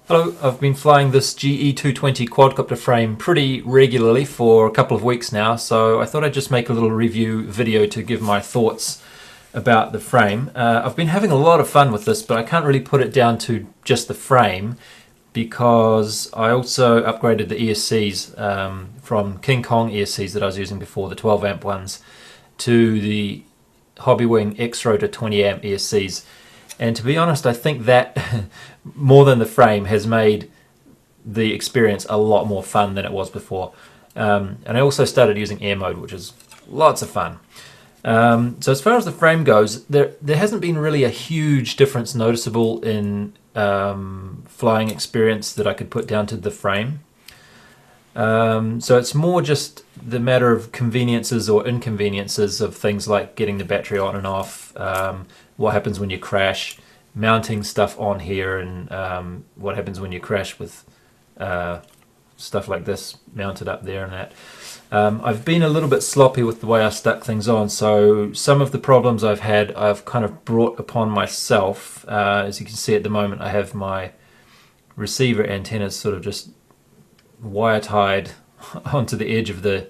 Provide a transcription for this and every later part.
Hello, I've been flying this GE220 quadcopter frame pretty regularly for a couple of weeks now, so I thought I'd just make a little review video to give my thoughts about the frame. I've been having a lot of fun with this, but I can't really put it down to just the frame because I also upgraded the ESCs from King Kong ESCs that I was using before, the 12 amp ones, to the Hobbywing X-Rotor 20 amp ESCs. And to be honest, I think that more than the frame has made the experience a lot more fun than it was before. And I also started using air mode, which is lots of fun. So as far as the frame goes, there hasn't been really a huge difference noticeable in flying experience that I could put down to the frame. So it's more just the matter of conveniences or inconveniences of things like getting the battery on and off, what happens when you crash, mounting stuff on here, and what happens when you crash with stuff like this mounted up there and that. I've been a little bit sloppy with the way I stuck things on, so some of the problems I've had I've kind of brought upon myself. As you can see at the moment, I have my receiver antennas sort of just wire tied onto the edge of the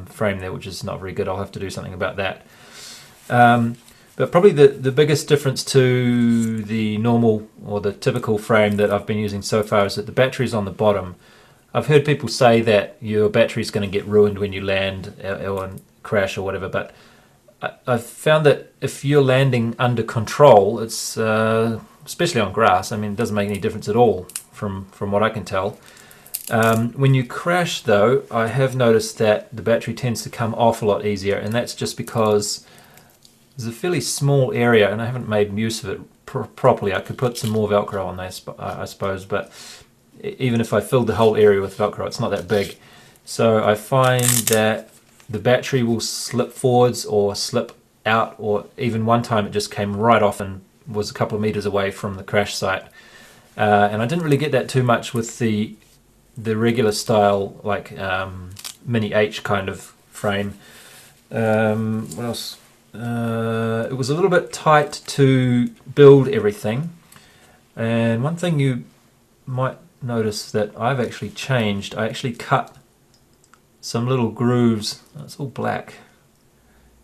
frame there, which is not very good. I'll have to do something about that. But probably the biggest difference to the normal or the typical frame that I've been using so far is that the battery's on the bottom. I've heard people say that your battery's going to get ruined when you land or crash or whatever, but I've found that if you're landing under control, it's especially on grass, I mean, it doesn't make any difference at all from what I can tell. When you crash though, I have noticed that the battery tends to come off a lot easier, and that's just because there's a fairly small area and I haven't made use of it properly. I could put some more Velcro on there, I suppose, but even if I filled the whole area with Velcro, it's not that big. So I find that the battery will slip forwards or slip out, or even one time it just came right off and was a couple of meters away from the crash site. And I didn't really get that too much with the regular style, like Mini H kind of frame. What else? It was a little bit tight to build everything, and one thing you might notice that I've actually changed, I actually cut some little grooves. It's all black,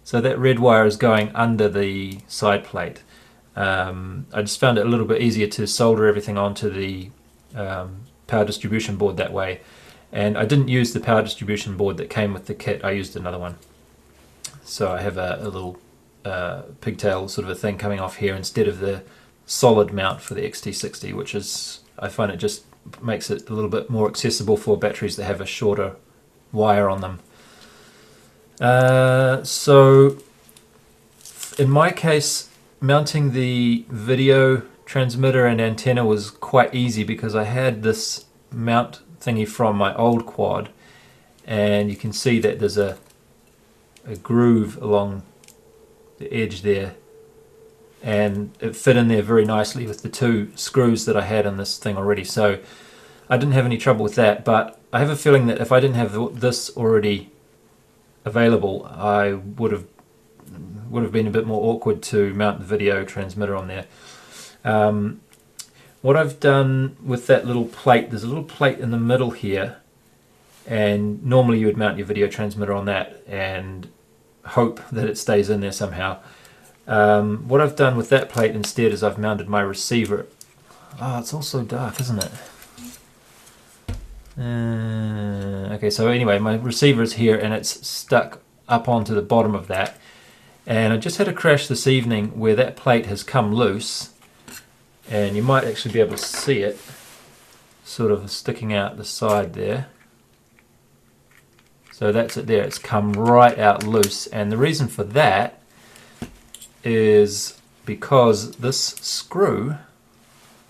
so that red wire is going under the side plate. I just found it a little bit easier to solder everything onto the power distribution board that way, and I didn't use the power distribution board that came with the kit. I used another one. So I have a little pigtail sort of a thing coming off here instead of the solid mount for the XT60, which is, I find it just makes it a little bit more accessible for batteries that have a shorter wire on them. So in my case, mounting the video transmitter and antenna was quite easy because I had this mount thingy from my old quad, and you can see that there's a groove along the edge there, and it fit in there very nicely with the two screws that I had in this thing already, so I didn't have any trouble with that. But I have a feeling that if I didn't have this already available, I would have been a bit more awkward to mount the video transmitter on there. What I've done with that little plate, there's a little plate in the middle here, and normally you would mount your video transmitter on that and hope that it stays in there somehow. What I've done with that plate instead is I've mounted my receiver. Oh, it's all so dark, isn't it? Okay, so anyway, my receiver is here and it's stuck up onto the bottom of that. And I just had a crash this evening where that plate has come loose, and you might actually be able to see it sort of sticking out the side there. So that's it there, it's come right out loose, and the reason for that is because this screw,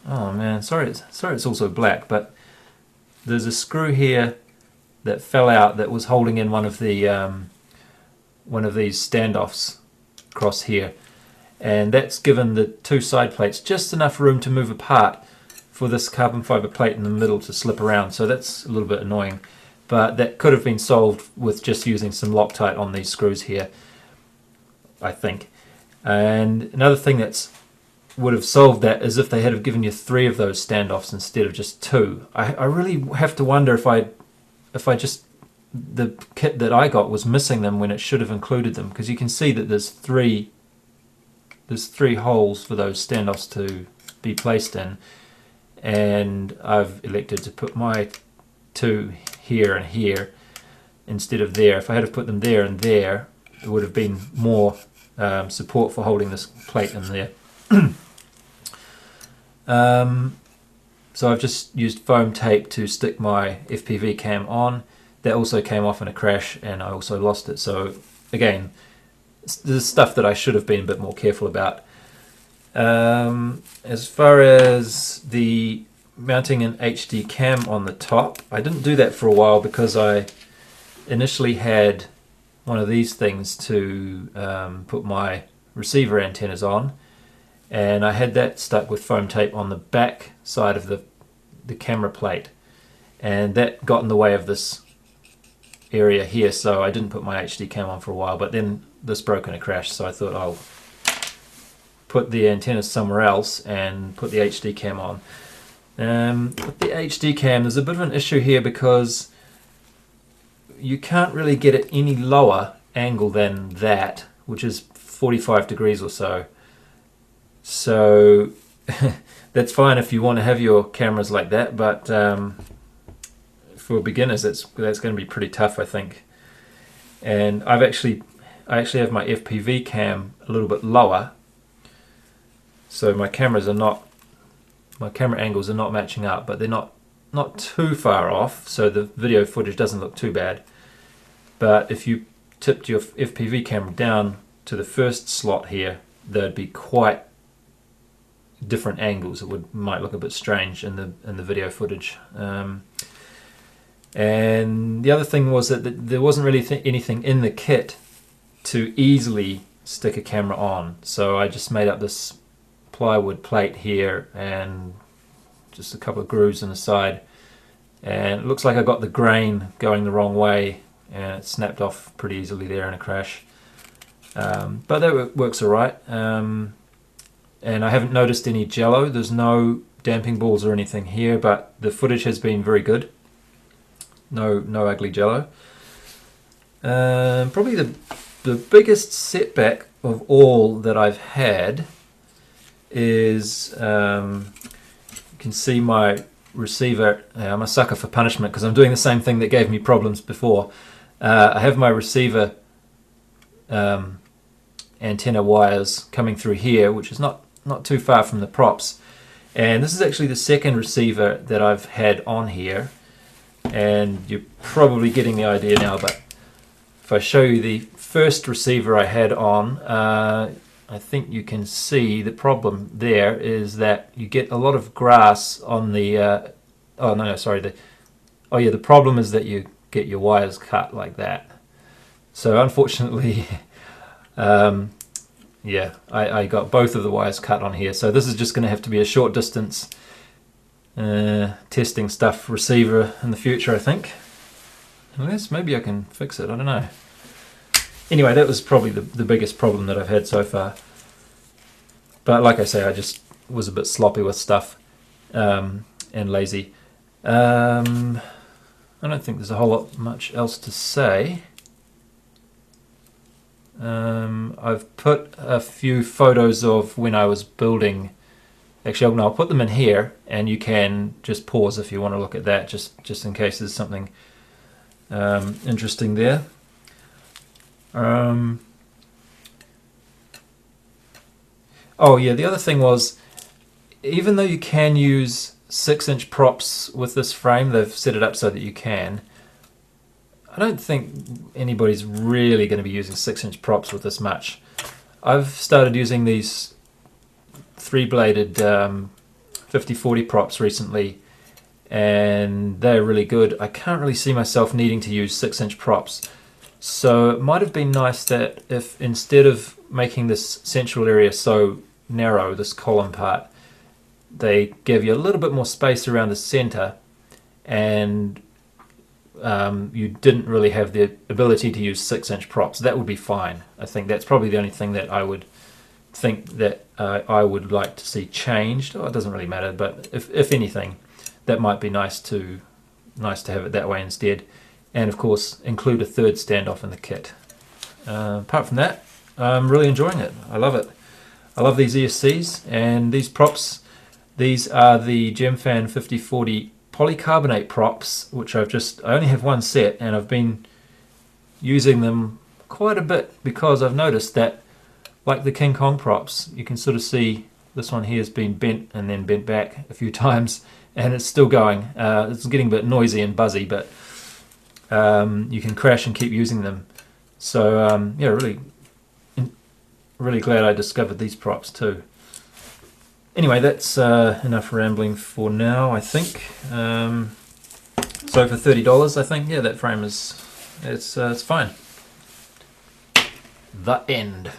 oh man, sorry it's also black, but there's a screw here that fell out that was holding in one of these standoffs across here, and that's given the two side plates just enough room to move apart for this carbon fiber plate in the middle to slip around, so that's a little bit annoying. But that could have been solved with just using some Loctite on these screws here, I think. And another thing that's would have solved that is if they had have given you 3 of those standoffs instead of just 2. I really have to wonder if I just, the kit that I got was missing them when it should have included them, because you can see that there's three holes for those standoffs to be placed in, and I've elected to put my 2 here and here instead of there. If I had have put them there and there, there would have been more support for holding this plate in there. So I've just used foam tape to stick my FPV cam on. That also came off in a crash, and I also lost it. So again, this is stuff that I should have been a bit more careful about. As far as the mounting an HD cam on the top, I didn't do that for a while because I initially had one of these things to put my receiver antennas on, and I had that stuck with foam tape on the back side of the camera plate, and that got in the way of this area here, so I didn't put my HD cam on for a while. But then this broke in a crash, so I thought I'll put the antennas somewhere else and put the HD cam on. With the HD cam, there's a bit of an issue here because you can't really get it any lower angle than that, which is 45 degrees or so. So that's fine if you want to have your cameras like that, but for beginners that's going to be pretty tough, I think. And I actually have my FPV cam a little bit lower, so my camera angles are not matching up, but they're not too far off, so the video footage doesn't look too bad. But if you tipped your FPV camera down to the first slot here, there'd be quite different angles. It might look a bit strange in the video footage. And the other thing was that there wasn't really anything in the kit to easily stick a camera on, so I just made up this plywood plate here and just a couple of grooves on the side, and it looks like I got the grain going the wrong way and it snapped off pretty easily there in a crash, but that works alright. And I haven't noticed any jello. There's no damping balls or anything here, but the footage has been very good. No ugly jello. Probably the biggest setback of all that I've had is, you can see my receiver. I'm a sucker for punishment because I'm doing the same thing that gave me problems before. I have my receiver antenna wires coming through here, which is not too far from the props, and this is actually the second receiver that I've had on here, and you're probably getting the idea now. But if I show you the first receiver I had on, I think you can see the problem there is that you get a lot of grass on the the problem is that you get your wires cut like that. So unfortunately yeah, I got both of the wires cut on here, so this is just going to have to be a short distance testing stuff receiver in the future, I think. Unless maybe I can fix it, I don't know. Anyway, that was probably the biggest problem that I've had so far. But like I say, I just was a bit sloppy with stuff and lazy. I don't think there's a whole lot much else to say. I've put a few photos of when I was building. Actually, no, I'll put them in here, and you can just pause if you want to look at that, just in case there's something interesting there. Oh yeah, the other thing was, even though you can use 6-inch props with this frame, they've set it up so that you can. I don't think anybody's really going to be using 6-inch props with this much. I've started using these 3-bladed 50-40 props recently, and they're really good. I can't really see myself needing to use 6-inch props. So it might have been nice that if instead of making this central area so narrow, this column part, they gave you a little bit more space around the center, and you didn't really have the ability to use 6-inch props. That would be fine. I think that's probably the only thing that I would think that I would like to see changed. Oh, it doesn't really matter, but if anything, that might be nice to have it that way instead. And of course, include a third standoff in the kit. Apart from that, I'm really enjoying it. I love it. I love these ESCs and these props. These are the GemFan 5040 polycarbonate props, which I only have one set, and I've been using them quite a bit because I've noticed that, like the King Kong props, you can sort of see this one here has been bent and then bent back a few times, and it's still going. It's getting a bit noisy and buzzy, but you can crash and keep using them. So yeah, really glad I discovered these props too. Anyway, that's enough rambling for now, I think. So for $30, I think, yeah, that frame it's fine. The end.